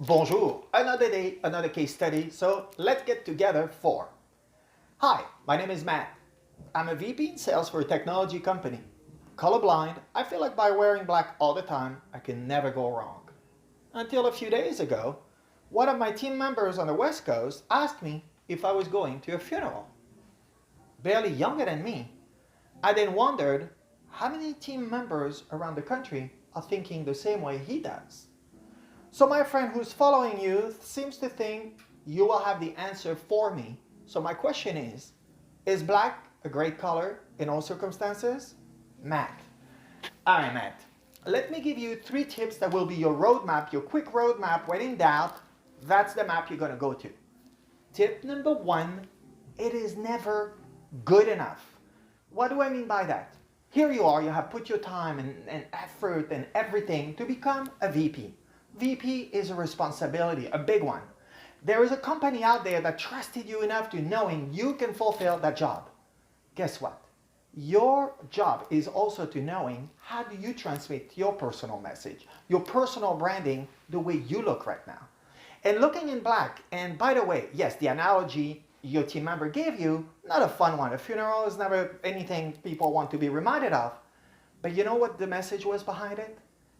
Bonjour, another day, another case study, so let's get together for. Hi, my name is Matt. I'm a VP in sales for a technology company. Colorblind, I feel like by wearing black all the time, I can never go wrong. Until a few days ago, one of my team members on the West Coast asked me if I was going to a funeral. Barely younger than me, I then wondered how many team members around the country are thinking the same way he does. So my friend who's following you seems to think you will have the answer for me. So my question is black a great color in all circumstances? Matt. All right, Matt. Let me give you 3 tips that will be your roadmap, your quick roadmap. When in doubt, that's the map you're going to go to. Tip number 1, it is never good enough. What do I mean by that? Here you are, you have put your time and effort and everything to become a VP. VP is a responsibility, a big one. There is a company out there that trusted you enough to knowing you can fulfill that job. Guess what? Your job is also to knowing how do you transmit your personal message, your personal branding, the way you look right now. And looking in black, and by the way, yes, the analogy your team member gave you, not a fun one. A funeral is never anything people want to be reminded of. But you know what the message was behind it?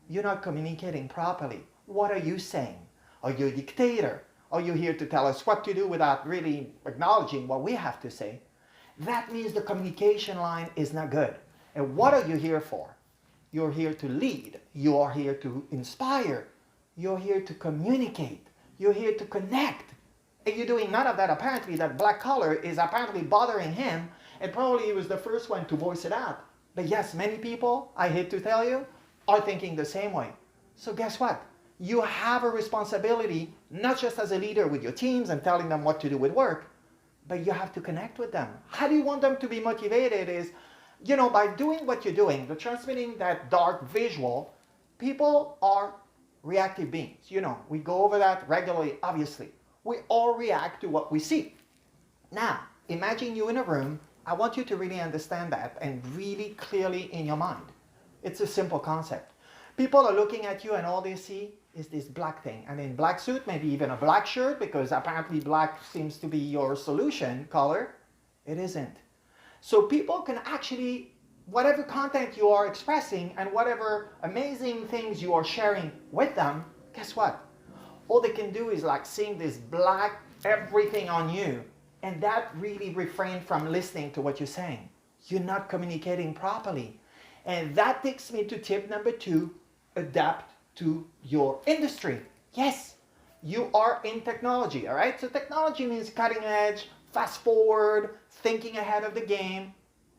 You're not communicating properly. What are you saying? Are you a dictator? Are you here to tell us what to do without really acknowledging what we have to say? That means the communication line is not good. And what are you here for? You're here to lead. You are here to inspire. You're here to communicate. You're here to connect. And you're doing none of that. Apparently that black color is apparently bothering him, and probably he was the first one to voice it out. But yes, many people, I hate to tell you, are thinking the same way. So guess what? You have a responsibility, not just as a leader with your teams and telling them what to do with work, but you have to connect with them. How do you want them to be motivated is, by doing what you're doing, the transmitting that dark visual, people are reactive beings. We go over that regularly, obviously. We all react to what we see. Now, imagine you in a room. I want you to really understand that and really clearly in your mind. It's a simple concept. People are looking at you and all they see is this black thing. And in black suit, maybe even a black shirt, because apparently black seems to be your solution color. It isn't. So people can actually, whatever content you are expressing and whatever amazing things you are sharing with them, guess what? All they can do is like seeing this black everything on you. And that really refrain from listening to what you're saying. You're not communicating properly. And that takes me to tip number 2, adapt to your industry. Yes, you are in technology, all right? So technology means cutting edge, fast forward, thinking ahead of the game.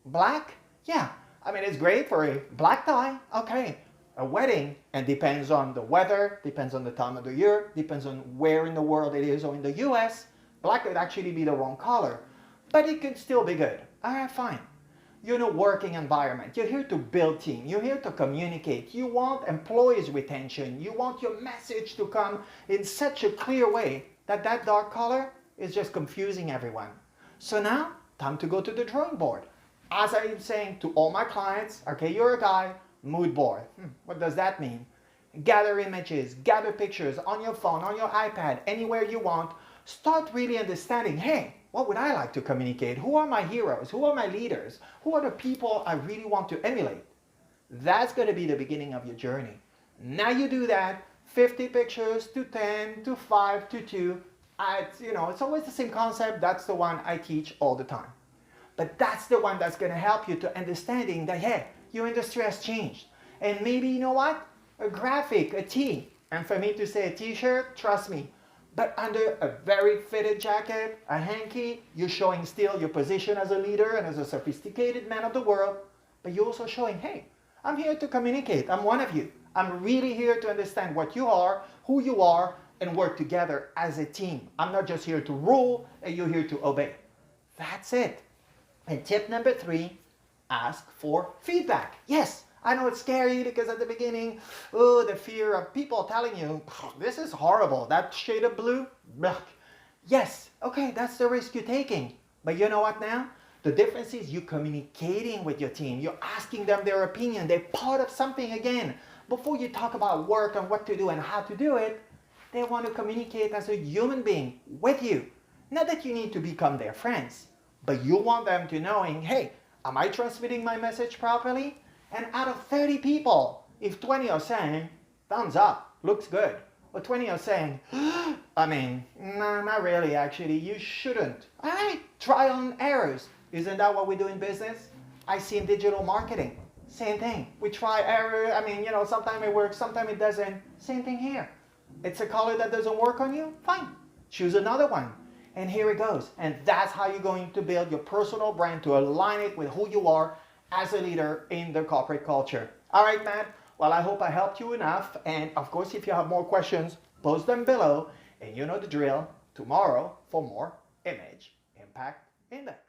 Black? Yeah, it's great for a black tie, okay. A wedding, and depends on the weather, depends on the time of the year, depends on where in the world it is or in the US, black could actually be the wrong color, but it can still be good. All right, fine. You're in a working environment. You're here to build team. You're here to communicate. You want employees' retention. You want your message to come in such a clear way that dark color is just confusing everyone. So now, time to go to the drawing board. As I'm saying to all my clients, okay, you're a guy, mood board. What does that mean? Gather images, gather pictures on your phone, on your iPad, anywhere you want. Start really understanding, hey, what would I like to communicate? Who are my heroes? Who are my leaders? Who are the people I really want to emulate? That's going to be the beginning of your journey. Now you do that, 50 pictures to 10 to 5 to 2. It's always the same concept. That's the one I teach all the time. But that's the one that's going to help you to understanding that, hey, your industry has changed. And maybe, you know what? A graphic, a tee. And for me to say a t-shirt, trust me, but under a very fitted jacket, a hanky, you're showing still your position as a leader and as a sophisticated man of the world, but you're also showing, hey, I'm here to communicate. I'm one of you. I'm really here to understand what you are, who you are, and work together as a team. I'm not just here to rule, and you're here to obey. That's it. And tip number 3, ask for feedback. Yes, I know it's scary because at the beginning, the fear of people telling you, this is horrible, that shade of blue, blech. Yes, okay, that's the risk you're taking. But you know what now? The difference is you're communicating with your team. You're asking them their opinion. They're part of something again. Before you talk about work and what to do and how to do it, They want to communicate as a human being with you. Not that you need to become their friends, but you want them to knowing, hey, am I transmitting my message properly? And out of 30 people, if 20 are saying, thumbs up, looks good, or 20 are saying, no, not really, actually, you shouldn't. All right, trial and errors. Isn't that what we do in business? I see in digital marketing. Same thing. We try error. Sometimes it works, sometimes it doesn't. Same thing here. It's a color that doesn't work on you? Fine. Choose another one. And here it goes. And that's how you're going to build your personal brand to align it with who you are as a leader in the corporate culture. All right, Matt. Well, I hope I helped you enough. And of course, if you have more questions, post them below. And you know the drill. Tomorrow for more Image Impact Index.